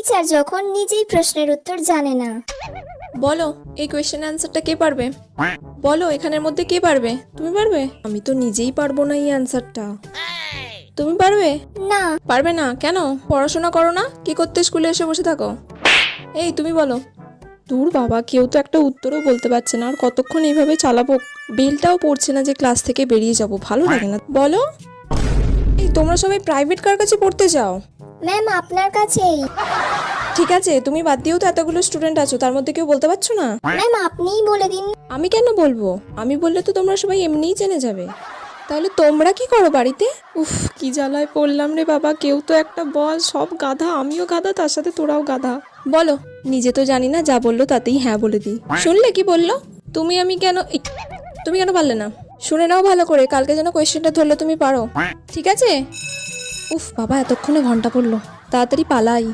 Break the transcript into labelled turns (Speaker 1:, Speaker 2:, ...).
Speaker 1: Teacher যখন নিজেই প্রশ্নের উত্তর জানে না।
Speaker 2: বলো এই কোয়েশ্চেন অ্যান্সারটা কে পারবে? বলো এখানের মধ্যে কে পারবে? তুমি পারবে? আমি তো নিজেই পারবো না এই অ্যান্সারটা। তুমি পারবে?
Speaker 1: না।
Speaker 2: পারবে না কেন? পড়াশোনা করো না? কি করতে স্কুলে এসে বসে থাকো? এই তুমি বলো। দূর বাবা, কেউ তো একটা উত্তরও বলতে পারছে না, আর কতক্ষণ এইভাবে চালাবো? বেলটাও পড়ছে না যে ক্লাস থেকে বেরিয়ে যাব, ভালো লাগে না। বলো। এই তোমরা সবাই প্রাইভেট কার কাছে পড়তে যাও?
Speaker 1: ম্যাম আপনার কাছেই।
Speaker 2: ঠিক আছে, তুমি বাদ দিয়েও তো এতগুলো স্টুডেন্ট আছো, তার মধ্যে কেউ বলতে পারছো না?
Speaker 1: ম্যাম আপনিই বলে দিন।
Speaker 2: আমি কেন বলবো? আমি বললে তো তোমরা সবাই এমনিই জেনে যাবে। তাহলে তোমরা কি করো বাড়িতে? উফ, কি জ্বালায় পড়লাম রে বাবা, কেউ তো একটা বল। সব গাধা, আমিও গাধা, তার সাথে তোরাও গাধা। বলো। নিজে তো জানি না, যা বললো তাতেই হ্যাঁ বলে দিই। শুনলে কি বললো? তুমি কেন পারলে না? শুনে নাও ভালো করে, কালকে যেন কোয়েশ্চেনটা ধরলে তুমি পারো, ঠিক আছে? উফ বাবা, এতক্ষণে ঘন্টা পড়লো, তাড়াতাড়ি পালাই।